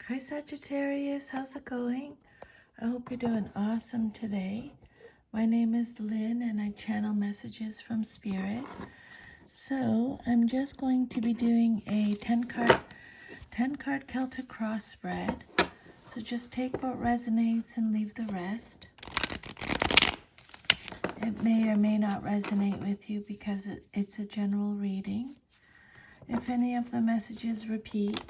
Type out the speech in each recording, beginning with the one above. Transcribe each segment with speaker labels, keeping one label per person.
Speaker 1: Hi Sagittarius, how's it going? I hope you're doing awesome today. My name is Lynn and I channel messages from Spirit. So I'm just going to be doing a 10 card Celtic cross spread. So just take what resonates and leave the rest. It may or may not resonate with you because it's a general reading. If any of the messages repeat,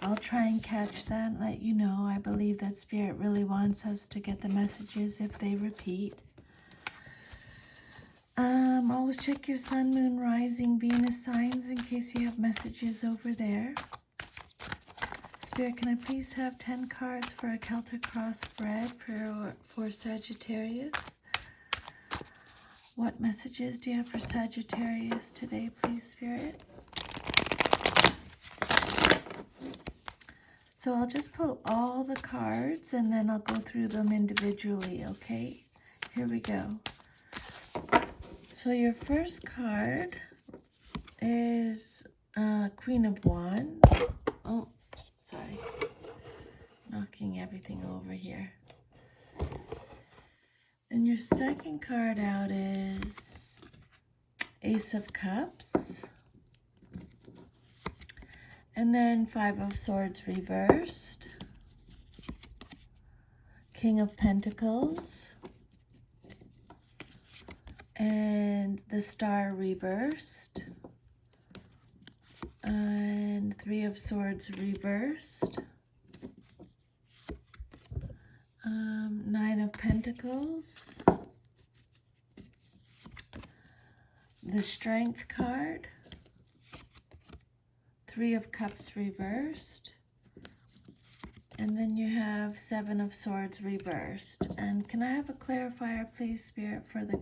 Speaker 1: I'll try and catch that and let you know. I believe that Spirit really wants us to get the messages if they repeat. Always check your sun, moon, rising, Venus signs in case you have messages over there. Spirit, can I please have 10 cards for a Celtic cross spread for Sagittarius? What messages do you have for Sagittarius today, please, Spirit? So I'll just pull all the cards and then I'll go through them individually, okay? Here we go. So your first card is Queen of Wands. Oh, sorry. Knocking everything over here. And your second card out is Ace of Cups. And then Five of Swords reversed. King of Pentacles. And the Star reversed. And Three of Swords reversed. Nine of Pentacles. The Strength card. Three of Cups reversed. And then you have Seven of Swords reversed. And can I have a clarifier, please, Spirit, for the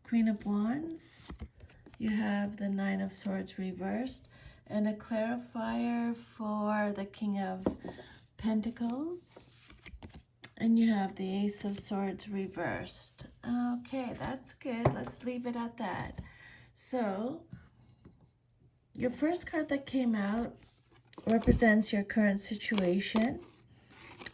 Speaker 1: Queen of Wands? You have the Nine of Swords reversed. And a clarifier for the King of Pentacles. And you have the Ace of Swords reversed. Okay, that's good. Let's leave it at that. So, your first card that came out represents your current situation.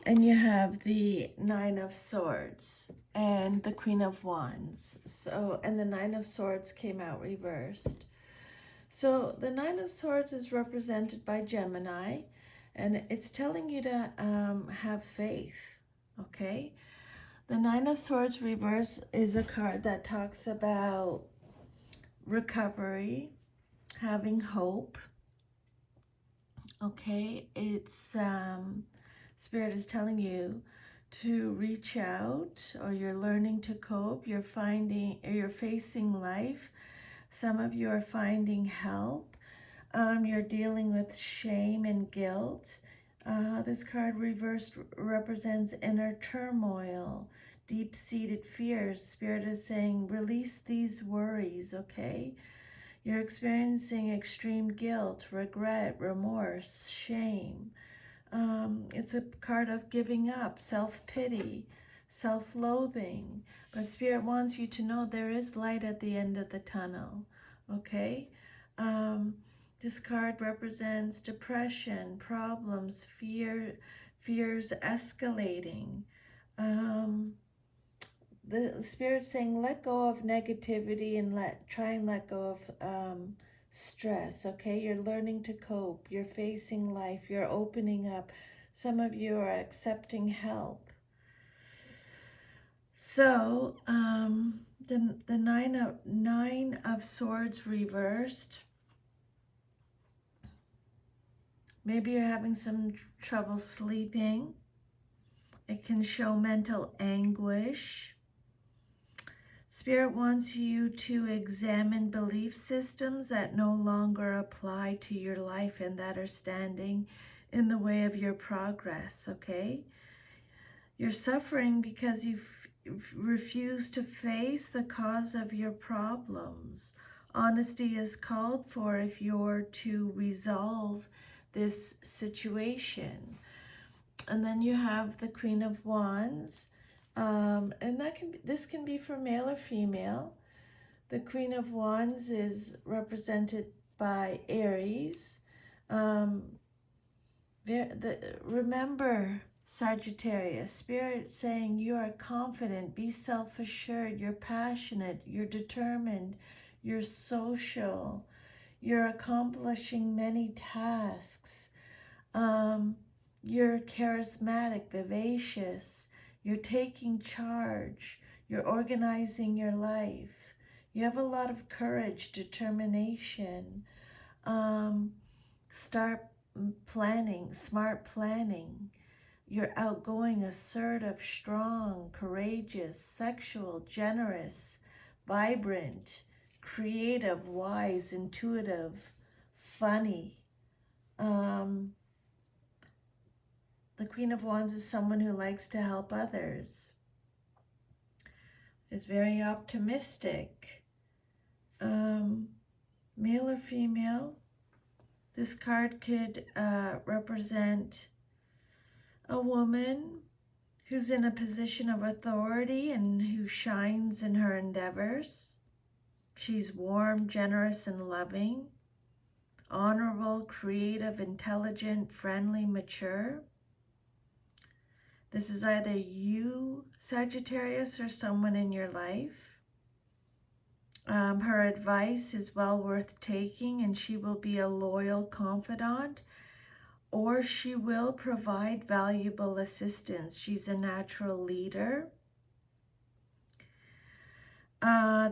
Speaker 1: And you have the Nine of Swords and the Queen of Wands. So, and the Nine of Swords came out reversed. So the Nine of Swords is represented by Gemini, and it's telling you to have faith, okay? The Nine of Swords reverse is a card that talks about recovery, having hope, okay? It's Spirit is telling you to reach out, or you're learning to cope. You're facing life. Some of you are finding help. You're dealing with shame and guilt. This card reversed represents inner turmoil, deep-seated fears. Spirit is saying, release these worries, okay? You're experiencing extreme guilt, regret, remorse, shame. It's a card of giving up, self-pity, self-loathing. But Spirit wants you to know there is light at the end of the tunnel, okay? This card represents depression, problems, fears escalating. The Spirit's saying let go of negativity and try and let go of stress, okay? You're learning to cope. You're facing life. You're opening up. Some of you are accepting help. So, the Nine of Swords reversed. Maybe you're having some trouble sleeping. It can show mental anguish. Spirit wants you to examine belief systems that no longer apply to your life and that are standing in the way of your progress, okay? You're suffering because you've refused to face the cause of your problems. Honesty is called for if you're to resolve this situation. And then you have the Queen of Wands. And this can be for male or female. The Queen of Wands is represented by Aries. Remember, Sagittarius, Spirit saying you are confident, be self-assured, you're passionate, you're determined, you're social, you're accomplishing many tasks, you're charismatic, vivacious, you're taking charge, you're organizing your life, you have a lot of courage, determination, start planning, smart planning. You're outgoing, assertive, strong, courageous, sexual, generous, vibrant, creative, wise, intuitive, funny. The Queen of Wands is someone who likes to help others, is very optimistic. Male or female, this card could represent a woman who's in a position of authority and who shines in her endeavors. She's warm, generous, and loving, honorable, creative, intelligent, friendly, mature. This is either you, Sagittarius, or someone in your life. Her advice is well worth taking, and she will be a loyal confidant, or she will provide valuable assistance. She's a natural leader.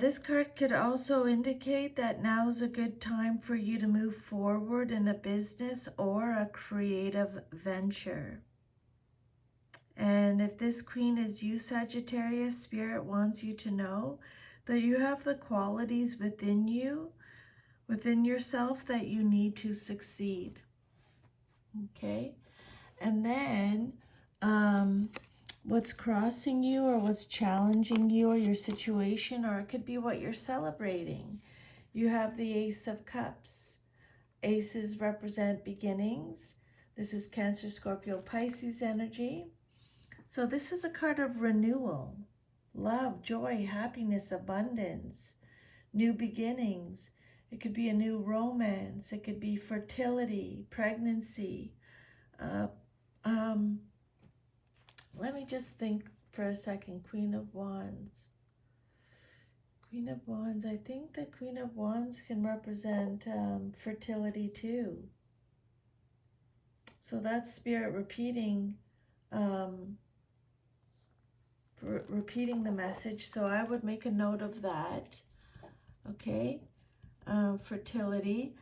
Speaker 1: This card could also indicate that now's a good time for you to move forward in a business or a creative venture. And if this queen is you, Sagittarius, Spirit wants you to know that you have the qualities within you, within yourself, that you need to succeed. Okay? And then what's crossing you or what's challenging you or your situation, or it could be what you're celebrating. You have the Ace of Cups. Aces represent beginnings. This is Cancer, Scorpio, Pisces energy. So this is a card of renewal, love, joy, happiness, abundance, new beginnings. It could be a new romance. It could be fertility, pregnancy. Let me just think for a second. Queen of Wands. Queen of Wands. I think the Queen of Wands can represent fertility too. So that's Spirit repeating repeating the message. So I would make a note of that. Okay. Fertility.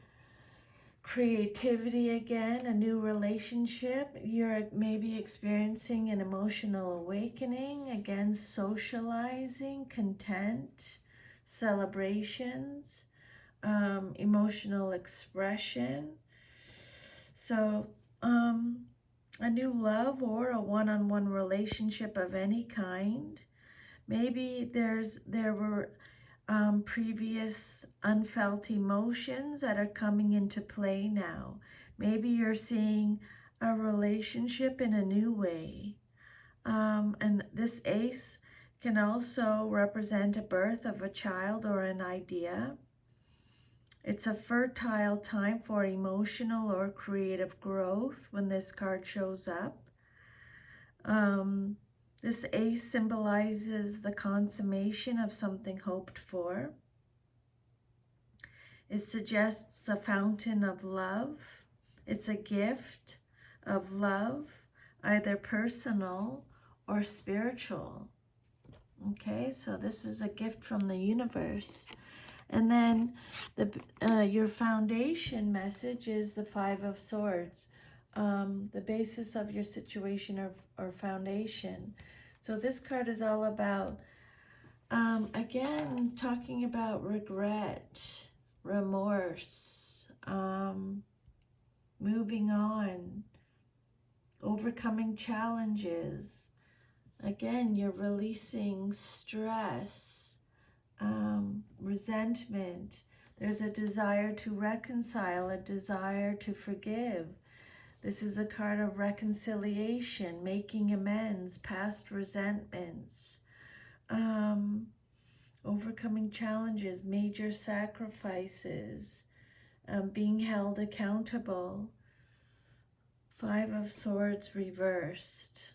Speaker 1: Creativity again, a new relationship. You're maybe experiencing an emotional awakening. Again, socializing, content, celebrations, emotional expression. So, a new love or a one-on-one relationship of any kind. Maybe there were previous unfelt emotions that are coming into play now. Maybe you're seeing a relationship in a new way. And this ace can also represent a birth of a child or an idea. It's a fertile time for emotional or creative growth when this card shows up. This ace symbolizes the consummation of something hoped for. It suggests a fountain of love. It's a gift of love, either personal or spiritual. Okay, so this is a gift from the universe. And then your foundation message is the Five of Swords, the basis of your situation or foundation. So this card is all about, again, talking about regret, remorse, moving on, overcoming challenges. Again, you're releasing stress, resentment. There's a desire to reconcile, a desire to forgive. This is a card of reconciliation, making amends, past resentments, overcoming challenges, major sacrifices, being held accountable Five of Swords reversed.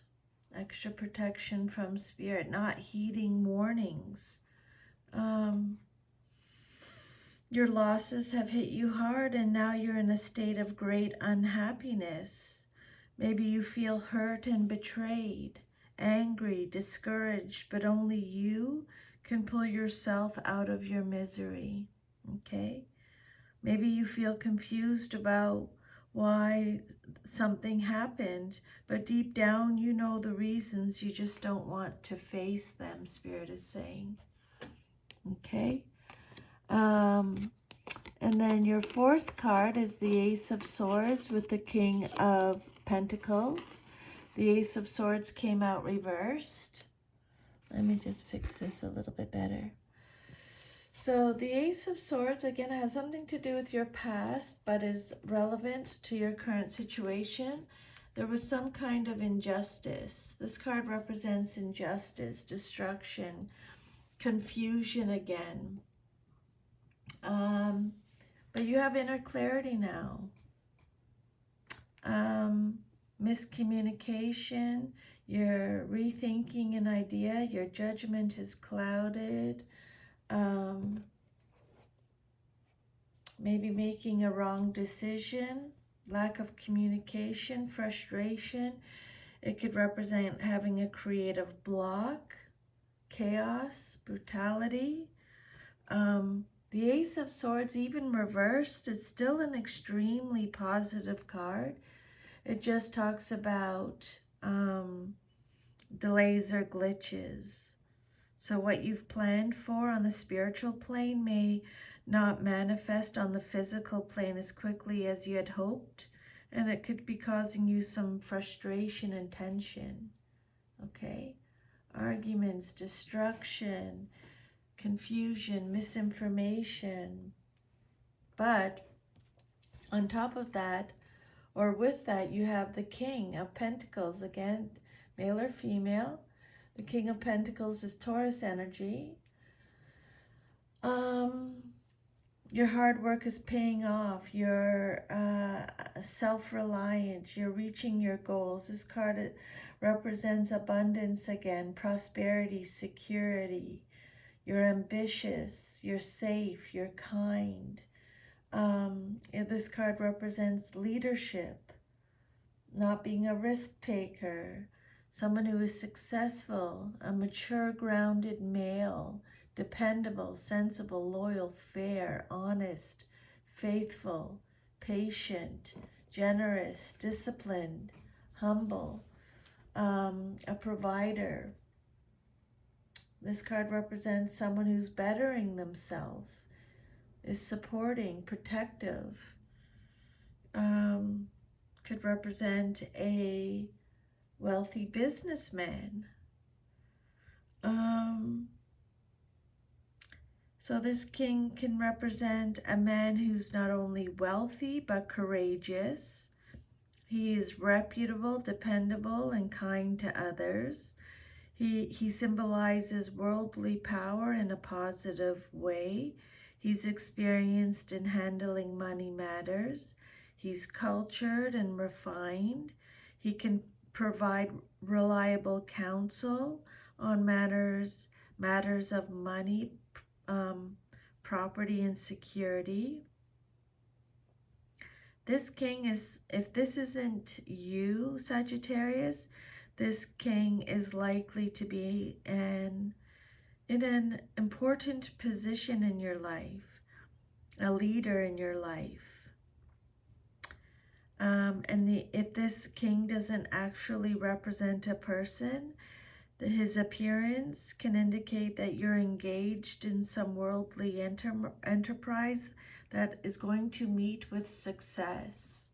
Speaker 1: Extra protection from spirit, not heeding warnings. Your losses have hit you hard and now you're in a state of great unhappiness. Maybe you feel hurt and betrayed, angry, discouraged, but only you can pull yourself out of your misery, okay? Maybe you feel confused about why something happened, but deep down you know the reasons, you just don't want to face them, Spirit is saying, okay? And then your fourth card is the Ace of Swords with the King of Pentacles. The Ace of Swords came out reversed. Let me just fix this a little bit better. So the Ace of Swords, again, has something to do with your past, but is relevant to your current situation. There was some kind of injustice. This card represents injustice, destruction, confusion again. But you have inner clarity now. Miscommunication, you're rethinking an idea, your judgment is clouded, maybe making a wrong decision, lack of communication, frustration. It could represent having a creative block, chaos, brutality. The Ace of Swords, even reversed, is still an extremely positive card. It just talks about delays or glitches. So what you've planned for on the spiritual plane may not manifest on the physical plane as quickly as you had hoped, and it could be causing you some frustration and tension, okay? Arguments, destruction, confusion, misinformation. But on top of that, or with that, you have the King of Pentacles, again, male or female. The King of Pentacles is Taurus energy. Your hard work is paying off. You're self-reliant. You're reaching your goals. This card represents abundance again, prosperity, security. You're ambitious. You're safe. You're kind. This card represents leadership, not being a risk taker, someone who is successful, a mature, grounded male, dependable, sensible, loyal, fair, honest, faithful, patient, generous, disciplined, humble, a provider. This card represents someone who's bettering themselves, is supporting, protective. Could represent a wealthy businessman. So this king can represent a man who's not only wealthy but courageous. He is reputable, dependable, and kind to others. He symbolizes worldly power in a positive way. He's experienced in handling money matters. He's cultured and refined. He can provide reliable counsel on matters of money, property, and security. This king is, if this isn't you, Sagittarius, this king is likely to be in an important position in your life, a leader in your life. If this king doesn't actually represent a person, his appearance can indicate that you're engaged in some worldly enterprise that is going to meet with success.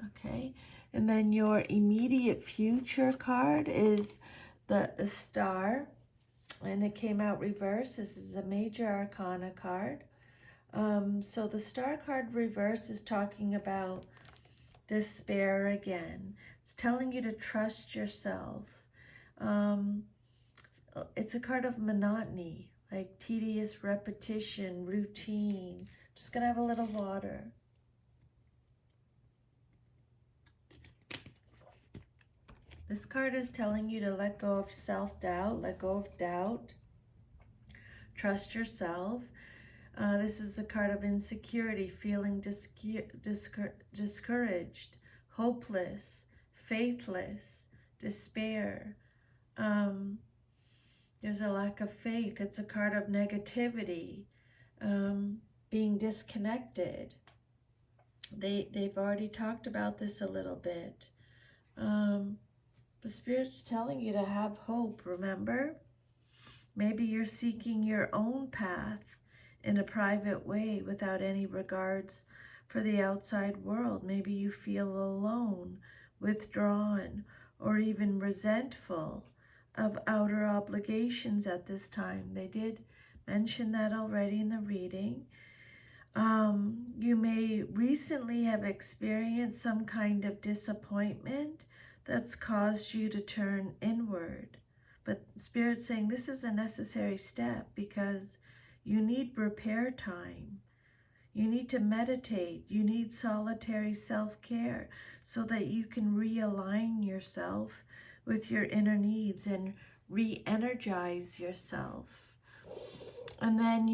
Speaker 1: Okay, and then your immediate future card is the Star, and it came out reversed. This is a major arcana card. So the Star card reversed is talking about despair again. It's telling you to trust yourself. It's a card of monotony, like tedious repetition, routine. Just gonna have a little water. This card is telling you to let go of self-doubt, let go of doubt, trust yourself. This is a card of insecurity, feeling discouraged, hopeless, faithless, despair. There's a lack of faith. It's a card of negativity, being disconnected. They've already talked about this a little bit. The Spirit's telling you to have hope, remember? Maybe you're seeking your own path in a private way without any regards for the outside world. Maybe you feel alone, withdrawn, or even resentful of outer obligations at this time. They did mention that already in the reading. You may recently have experienced some kind of disappointment that's caused you to turn inward. But Spirit's saying this is a necessary step because you need repair time. You need to meditate. You need solitary self-care so that you can realign yourself with your inner needs and re-energize yourself. And then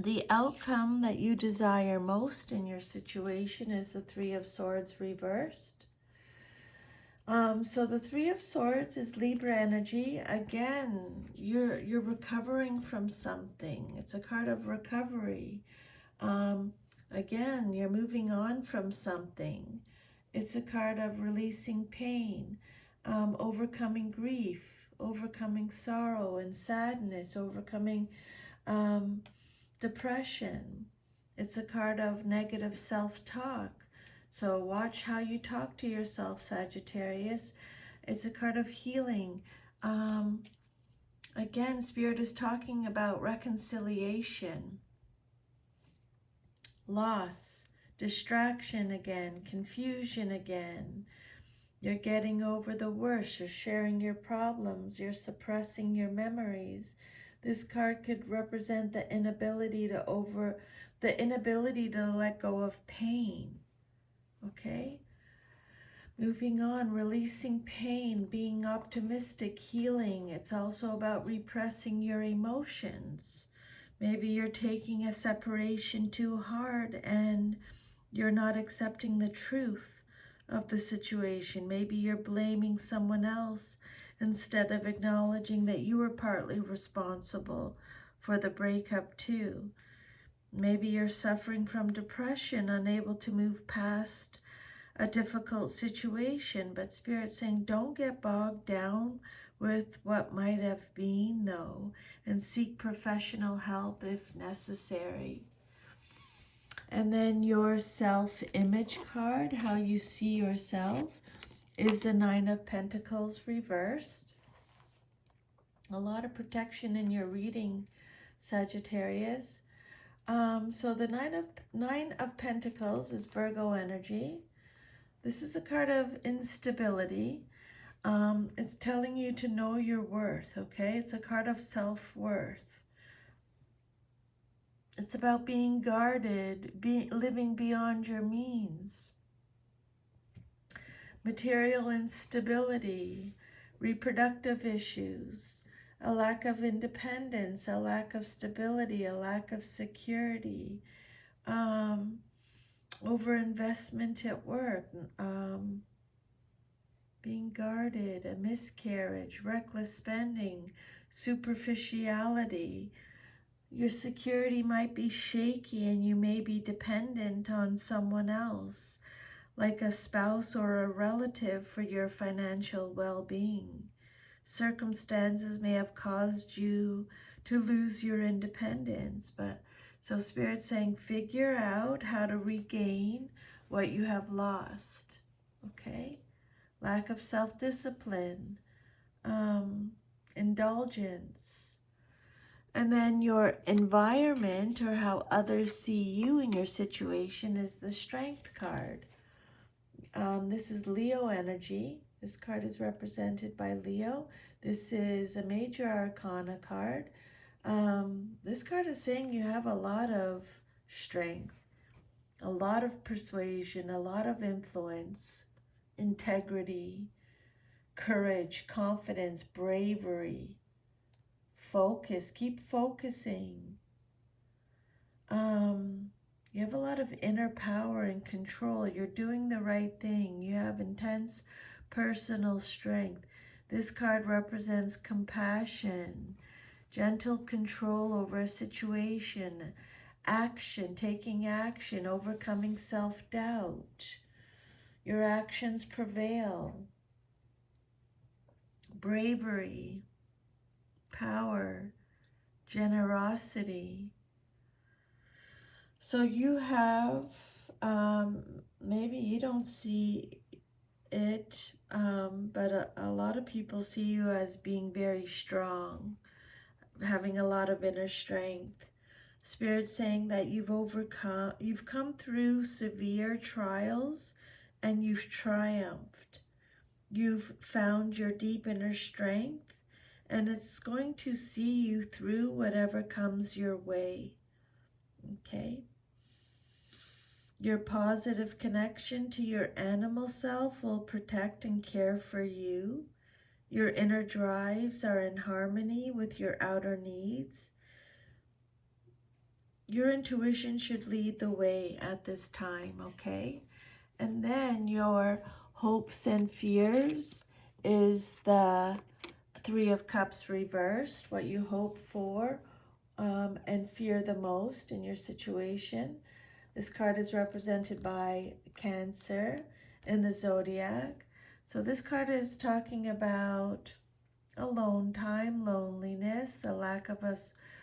Speaker 1: the outcome that you desire most in your situation is the Three of Swords reversed. So the Three of Swords is Libra energy. Again, you're recovering from something. It's a card of recovery. Again, you're moving on from something. It's a card of releasing pain, overcoming grief, overcoming sorrow and sadness, overcoming depression. It's a card of negative self-talk. So watch how you talk to yourself, Sagittarius. It's a card of healing. Again, Spirit is talking about reconciliation, loss, distraction again, confusion again. You're getting over the worst. You're sharing your problems. You're suppressing your memories. This card could represent the inability to let go of pain. Okay? Moving on, releasing pain, being optimistic, healing. It's also about repressing your emotions. Maybe you're taking a separation too hard and you're not accepting the truth of the situation. Maybe you're blaming someone else instead of acknowledging that you were partly responsible for the breakup too. Maybe you're suffering from depression, unable to move past a difficult situation, but Spirit's saying don't get bogged down with what might have been, though, and seek professional help if necessary. And then your self-image card, how you see yourself, is the Nine of Pentacles reversed. A lot of protection in your reading, Sagittarius. So the Nine of Pentacles is Virgo energy. This is a card of instability. It's telling you to know your worth, okay? It's a card of self-worth. It's about being guarded, living beyond your means. Material instability, reproductive issues, a lack of independence, a lack of stability, a lack of security, overinvestment at work, being guarded, a miscarriage, reckless spending, superficiality. Your security might be shaky and you may be dependent on someone else, like a spouse or a relative, for your financial well-being. Circumstances may have caused you to lose your independence, but so Spirit's saying figure out how to regain what you have lost, okay? Lack of self-discipline, indulgence. And then your environment, or how others see you in your situation, is the Strength card. This is Leo energy. This card is represented by Leo. This is a major arcana card. This card is saying you have a lot of strength, a lot of persuasion, a lot of influence integrity, courage, confidence, bravery, focus. Keep focusing. You have a lot of inner power and control. You're doing the right thing. You have intense personal strength. This card represents compassion, gentle control over a situation, action, taking action, overcoming self-doubt. Your actions prevail. Bravery, power, generosity. So you have, maybe you don't see it, but a lot of people see you as being very strong, having a lot of inner strength. Spirit saying that you've come through severe trials and you've triumphed. You've found your deep inner strength, and it's going to see you through whatever comes your way. Okay? Your positive connection to your animal self will protect and care for you. Your inner drives are in harmony with your outer needs. Your intuition should lead the way at this time, okay? And then your hopes and fears is the Three of Cups reversed, what you hope for and fear the most in your situation. This card is represented by Cancer in the zodiac. So this card is talking about alone time, loneliness, a lack of a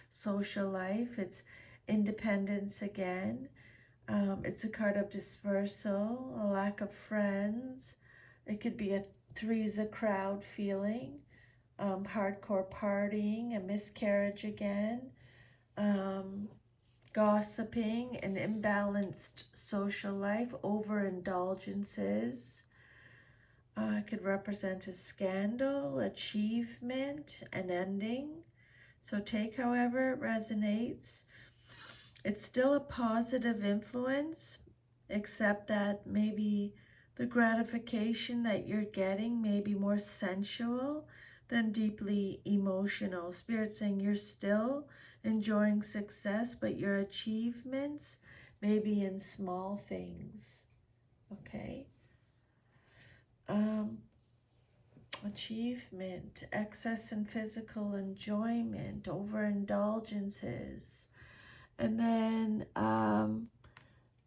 Speaker 1: social life. It's independence again. It's a card of dispersal, a lack of friends. It could be a three's a crowd feeling, hardcore partying, a miscarriage again, gossiping, an imbalanced social life, overindulgences. Could represent a scandal, achievement, an ending. So take however it resonates. It's still a positive influence, except that maybe the gratification that you're getting may be more sensual than deeply emotional. Spirit saying you're still enjoying success, but your achievements may be in small things. Okay? Achievement, excess in physical enjoyment, overindulgences. And then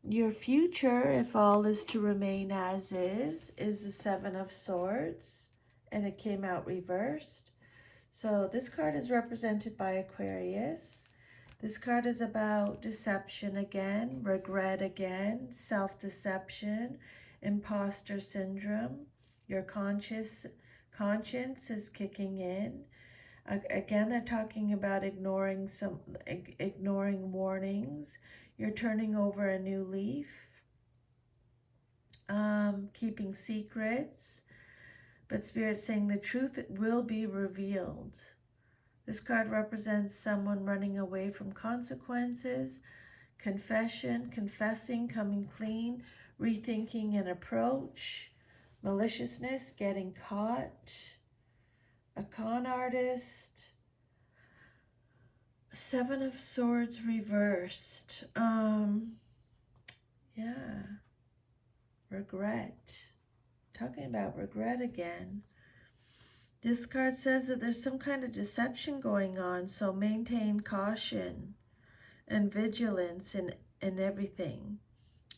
Speaker 1: your future, if all is to remain as is the Seven of Swords, and it came out reversed. So this card is represented by Aquarius. This card is about deception again, regret again, self-deception, imposter syndrome. Your conscience is kicking in. Again, they're talking about ignoring warnings. You're turning over a new leaf, keeping secrets, but Spirit's saying the truth will be revealed. This card represents someone running away from consequences, confessing, coming clean, rethinking an approach, maliciousness, getting caught, a con artist. Seven of Swords reversed. Yeah. Regret. Talking about regret again. This card says that there's some kind of deception going on, so maintain caution and vigilance in everything.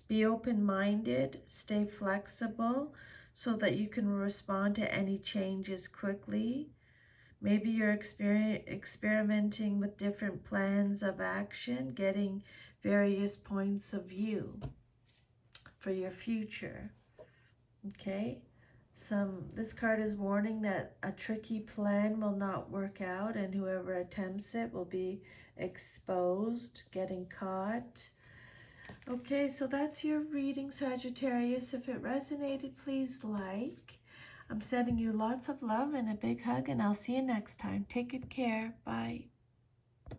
Speaker 1: Be open-minded, stay flexible so that you can respond to any changes quickly. Maybe you're experimenting with different plans of action, getting various points of view for your future. Okay? This card is warning that a tricky plan will not work out, and whoever attempts it will be exposed, getting caught. Okay, so that's your reading, Sagittarius. If it resonated, please like. I'm sending you lots of love and a big hug, and I'll see you next time. Take good care. Bye.